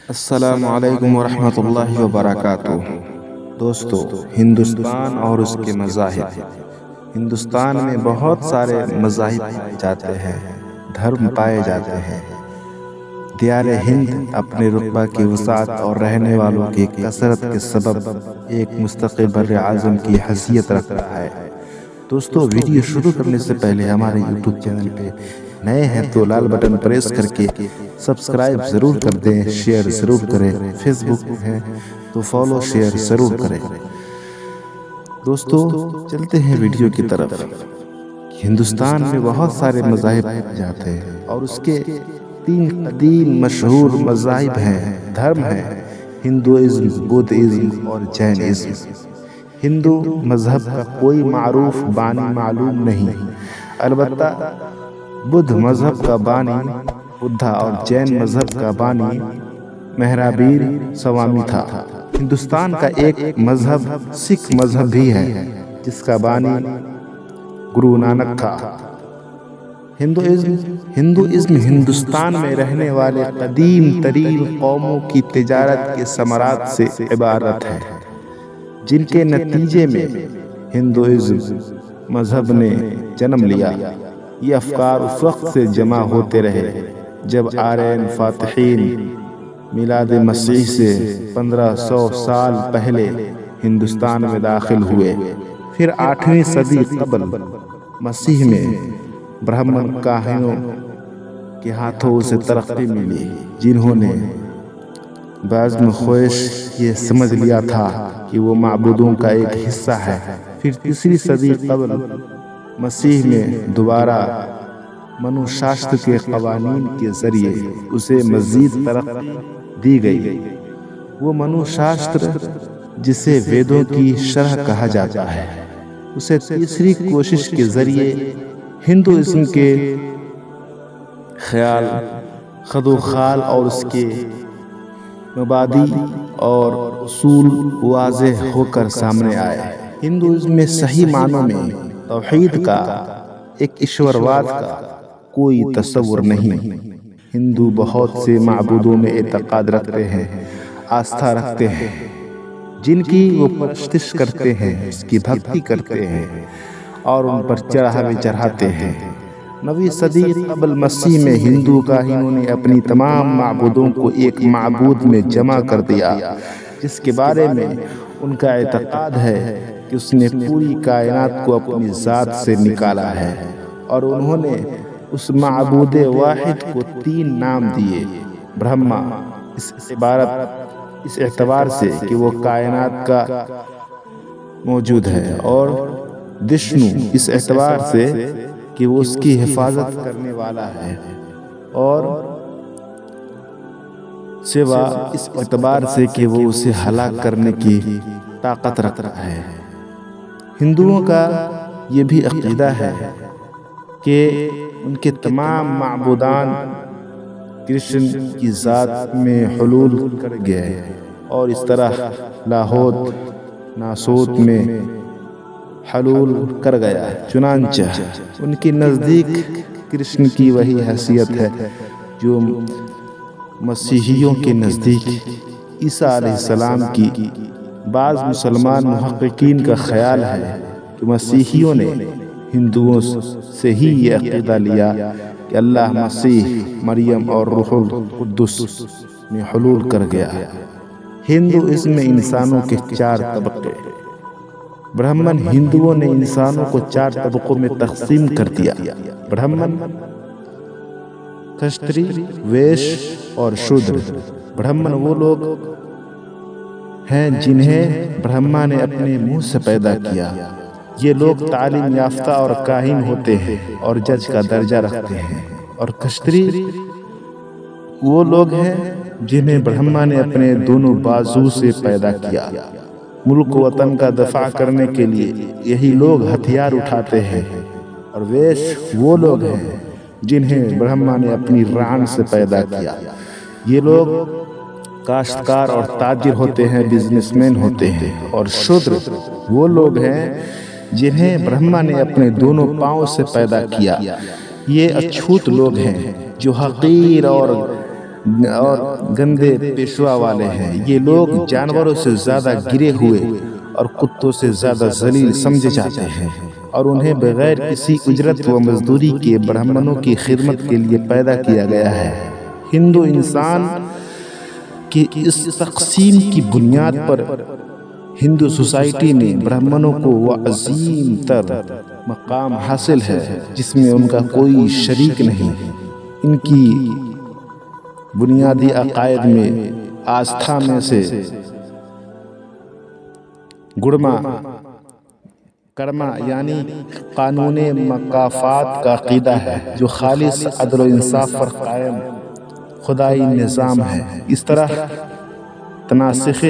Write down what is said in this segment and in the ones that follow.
السلام علیکم ورحمۃ اللہ وبرکاتہ۔ دوستو، ہندوستان اور اس کے مذاہب۔ ہندوستان میں بہت سارے مذاہب پائے جاتے ہیں، دھرم پائے جاتے ہیں۔ دیار ہند اپنے رقبہ کی وسعت اور رہنے والوں کی کثرت کے سبب ایک مستقل بر اعظم کی حیثیت رکھتا ہے۔ دوستو، ویڈیو شروع کرنے سے پہلے ہمارے یوٹیوب چینل پہ نئے ہیں تو لال بٹن پریس کر کے سبسکرائب ضرور کر دیں، شیئر ضرور کریں۔ فیس بک ہے تو فالو شیئر ضرور کریں۔ دوستو، چلتے ہیں ویڈیو کی طرف۔ ہندوستان میں بہت سارے مذاہب پائے جاتے ہیں اور اس کے 3 قدیم مشہور مذاہب ہیں، دھرم ہیں: ہندوازم، بدھازم اور جینازم۔ ہندو مذہب کا کوئی معروف بانی معلوم نہیں، البتہ بدھ مذہب کا بانی بدھا اور جین مذہب کا بانی مہرابیر سوامی تھا۔ ہندوستان کا ایک مذہب سکھ مذہب بھی ہے جس کا بانی گرو نانک تھا۔ ہندوازم ہندوستان میں رہنے والے قدیم ترین قوموں کی تجارت کے ثمرات سے عبارت ہے، جن کے نتیجے میں ہندوازم مذہب نے جنم لیا۔ یہ افکار اس وقت سے جمع ہوتے رہے جب آرین فاتحین میلاد مسیح سے 1500 سال پہلے ہندوستان میں داخل ہوئے۔ پھر 8ویں صدی قبل مسیح میں برہمن کاہنوں کے ہاتھوں اسے ترقی ملی، جنہوں نے بعضم خواہش یہ سمجھ لیا تھا کہ وہ معبودوں کا ایک حصہ ہے۔ پھر 3 صدی قبل مسیح میں دوبارہ منو شاستر کے قوانین کے ذریعے اسے مزید ترقی دی گئی۔ وہ منو شاستر، جسے ویدوں کی شرح کہا جاتا ہے، اسے تیسری کوشش کے ذریعے ہندوازم کے خیال، خد و خال اور اس کے مبادی اور اصول واضح ہو کر سامنے آئے۔ ہندوازم میں صحیح معنوں میں توحید کا، ایک ایشورواد کا کوئی تصور نہیں۔ ہندو بہت سے معبودوں میں اعتقاد رکھتے ہیں، آستھا رکھتے ہیں، جن کی وہ پرستش کرتے ہیں، اس کی بھکتی کرتے ہیں اور ان پر چڑھاوے چڑھاتے ہیں۔ 9ویں صدی قبل مسیح میں ہندو کاہنوں نے اپنی تمام معبودوں کو ایک معبود میں جمع کر دیا، جس کے بارے میں ان کا اعتقاد ہے کہ اس نے پوری کائنات کو اپنی ذات سے نکالا ہے، اور انہوں نے اس معبود واحد کو 3 نام دیے: برہما اس اعتبار سے کہ وہ کائنات کا موجود ہے، اور وشنو اس اعتبار سے کہ وہ اس کی حفاظت کرنے والا ہے، اور شیوا اس اعتبار سے کہ وہ اسے ہلاک کرنے کی طاقت رکھتا ہے۔ ہندوؤں کا یہ بھی عقیدہ ہے کہ ان کے تمام معبودان کرشن کی ذات میں حلول کر گئے، اور اس طرح لاہوت ناسوت میں حلول کر گیا۔ چنانچہ ان کے نزدیک کرشن کی وہی حیثیت ہے جو مسیحیوں کے نزدیک عیسیٰ علیہ السلام کی۔ بعض مسلمان محققین کا خیال ہے کہ مسیحیوں نے ہندوؤں سے ہی یہ عقیدہ لیا کہ اللہ مسیح، مریم اور روح القدس میں حلول کر گیا۔ ہندوازم میں انسانوں کے 4 طبقے۔ برہمن ہندوؤں نے انسانوں کو 4 طبقوں میں تقسیم کر دیا: برہمن، کشتری، ویشیہ اور شودر۔ برہمن وہ لوگ ہیں جنہیں برہما نے اپنے منہ سے پیدا کیا۔ یہ لوگ تعلیم یافتہ اور کاہن ہوتے ہیں اور جج کا درجہ رکھتے ہیں۔ اور کشتری وہ لوگ ہیں جنہیں برہما نے اپنے دونوں بازو سے پیدا کیا۔ ملک وطن کا دفاع کرنے کے لیے یہی لوگ ہتھیار اٹھاتے ہیں۔ اور ویشیہ وہ لوگ ہیں جنہیں برہما نے اپنی ران سے پیدا کیا۔ یہ لوگ کاشتکار اور تاجر ہوتے ہیں، بزنس مین ہوتے ہیں۔ اور شودر وہ لوگ ہیں جنہیں برہما نے اپنے دونوں پاؤں سے پیدا کیا۔ یہ اچھوت لوگ ہیں جو حقیر اور اور گندے پیشوا والے ہیں۔ یہ لوگ جانوروں سے زیادہ گرے ہوئے اور کتوں سے زیادہ ذلیل سمجھے جاتے ہیں، اور انہیں بغیر کسی اجرت و مزدوری کے برہمنوں کی خدمت کے لیے پیدا کیا گیا ہے۔ ہندو انسان کی اس تقسیم کی بنیاد پر ہندو سوسائٹی میں برہمنوں کو وہ عظیم تر مقام حاصل ہے جس میں ان کا کوئی شریک نہیں۔ ان کی بنیادی عقائد میں آستھا میں سے کرما یعنی قانون مکافات کا عقیدہ ہے، جو خالص عدل و انصاف پر قائم خدائی نظام ہے۔ اس طرح تناسخ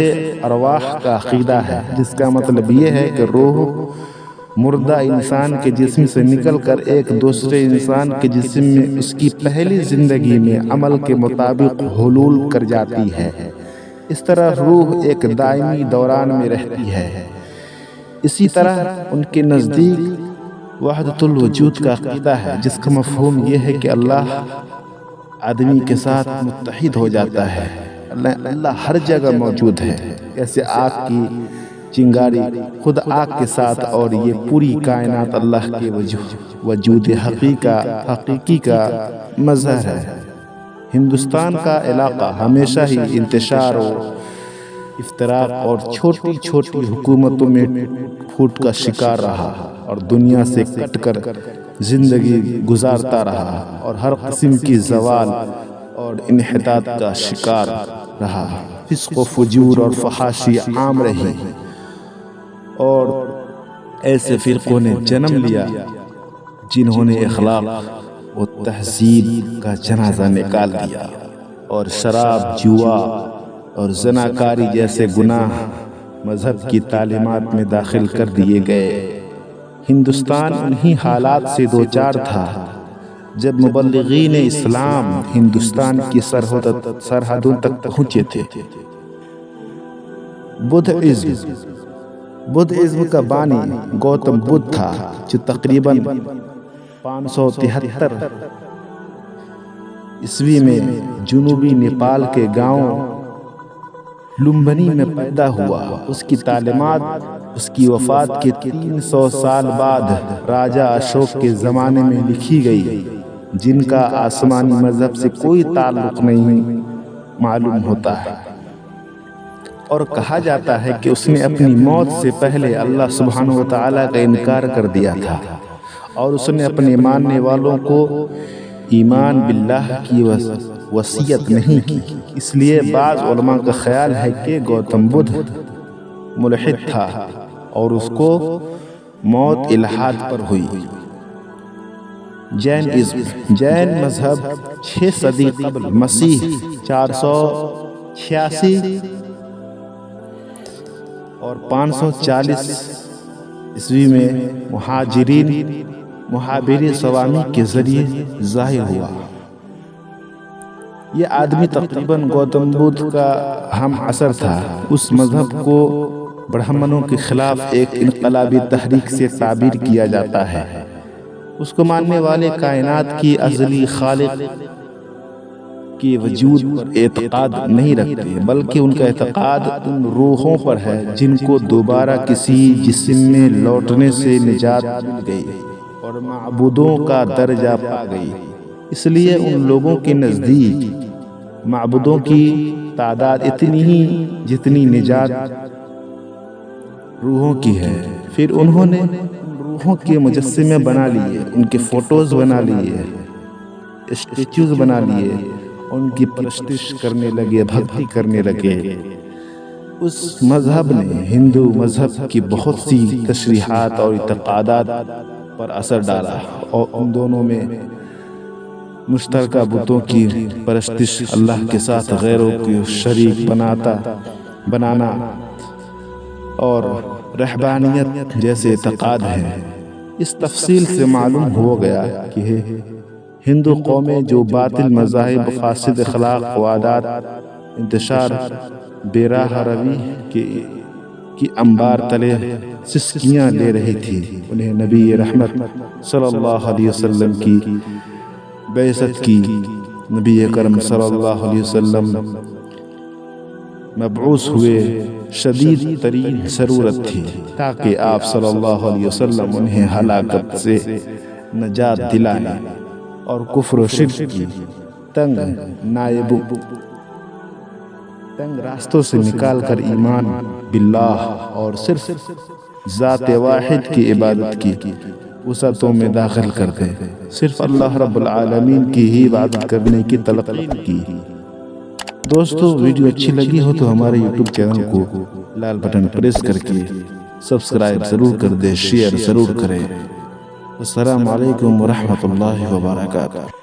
ارواح کا عقیدہ ہے، جس کا مطلب یہ ہے کہ روح مردہ انسان کے جسم سے نکل کر ایک دوسرے انسان کے جسم میں اس کی پہلی زندگی میں عمل کے مطابق حلول کر جاتی ہے۔ اس طرح روح ایک دائمی دوران میں رہتی ہے۔ اسی طرح ان کے نزدیک وحدت الوجود کا عقیدہ ہے، جس کا مفہوم یہ ہے کہ اللہ آدمی کے ساتھ متحد ہو جاتا ہے۔ اللہ ہر جگہ موجود ہے، جیسے آگ کی چنگاری خود آگ کے ساتھ، اور یہ پوری کائنات اللہ کے وجود حقیقی کا مظہر ہے۔ ہندوستان کا علاقہ ہمیشہ ہی انتشار و افتراق اور چھوٹی چھوٹی حکومتوں میں پھوٹ کا شکار رہا، اور دنیا سے کٹ کر زندگی گزارتا رہا، اور ہر قسم کی زوال اور انحطاط کا شکار رہا۔ فسق و فجور اور فحاشی عام رہی، اور ایسے فرقوں نے جنم لیا جنہوں نے اخلاق و تہذیب کا جنازہ نکال دیا، اور شراب، جوا اور زناکاری جیسے گناہ مذہب کی تعلیمات میں داخل کر دیے گئے۔ ہندوستان انہی حالات سے دوچار تھا جب مبلغین اسلام ہندوستان کی سرحدوں تک پہنچے تھے۔ بدھ کا بانی گوتم بدھ تھا، جو تقریباً 573 عیسوی میں جنوبی نیپال کے گاؤں لمبنی میں پیدا ہوا۔ اس کی تعلیمات اس کی وفات کے 300 سال بعد راجا اشوک کے زمانے میں لکھی گئی، جن کا آسمانی مذہب سے کوئی تعلق نہیں معلوم ہوتا ہے، اور کہا جاتا ہے کہ اس نے اپنی موت سے پہلے اللہ سبحانہ و تعالیٰ کا انکار کر دیا تھا، اور اس نے اپنے ماننے والوں کو ایمان باللہ کی وصیت نہیں کی۔ اس لیے بعض علماء کا خیال ہے کہ گوتم بدھ ملحد تھا، اور اس کو موت الحاد پر ہوئی۔ جین مذہب 6 صدی قبل مسیح 486 اور 540 عیسوی میں مہابیری سوامی کے ذریعے ظاہر ہوا۔ یہ آدمی تقریباً گوتم بدھ کا ہم عصر تھا۔ اس مذہب کو برہمنوں کے خلاف ایک انقلابی تحریک سے تعبیر کیا جاتا ہے۔ اس کو ماننے والے کائنات کی ازلی خالق کے وجود پر اعتقاد نہیں رکھتے، بلکہ ان کا اعتقاد ان روحوں پر ہے جن کو دوبارہ کسی جسم میں لوٹنے سے نجات مل گئی اور معبودوں کا درجہ پا گئی۔ اس لیے ان لوگوں کے نزدیک معبودوں کی تعداد اتنی ہی جتنی نجات روحوں کی ہے۔ پھر انہوں نے روحوں کے مجسمے بنا لیے، ان کے فوٹوز بنا لیے، اسٹیچوز بنا لیے، ان کی پرستش کرنے لگے، بھکتی کرنے لگے۔ اس مذہب نے ہندو مذہب کی بہت سی تشریحات اور اعتقادات پر اثر ڈالا، اور ان دونوں میں مشترکہ بتوں کی پرستش، اللہ کے ساتھ غیروں کو شریک بنانا اور رہبانیت جیسے اعتقاد ہیں۔ اس تفصیل سے معلوم ہو گیا کہ ہندو قومیں جو باطل مذاہب، فاسد اخلاق و عادات، انتشار، بے راہ روی کی انبار تلے سسکیاں لے رہی تھی، انہیں نبی رحمت صلی اللہ علیہ وسلم کی بعثت کی نبی اکرم صلی اللہ علیہ وسلم مبعوث ہوئے شدید ترین ضرورت تھی تاکہ آپ صلی اللہ علیہ وسلم انہیں ہلاکت سے نجات دلائیں اور کفر و شرک کی تنگ راستوں سے نکال کر ایمان باللہ اور صرف ذات واحد کی عبادت کی وسعتوں میں داخل کر دیں، صرف اللہ رب العالمین کی ہی عبادت کرنے کی تلقین کی۔ دوستو ویڈیو اچھی لگی ہو تو ہمارے یوٹیوب چینل کو لال بٹن پریس کر کے سبسکرائب ضرور کر دیں، شیئر ضرور کریں۔ السلام علیکم ورحمۃ اللہ وبرکاتہ۔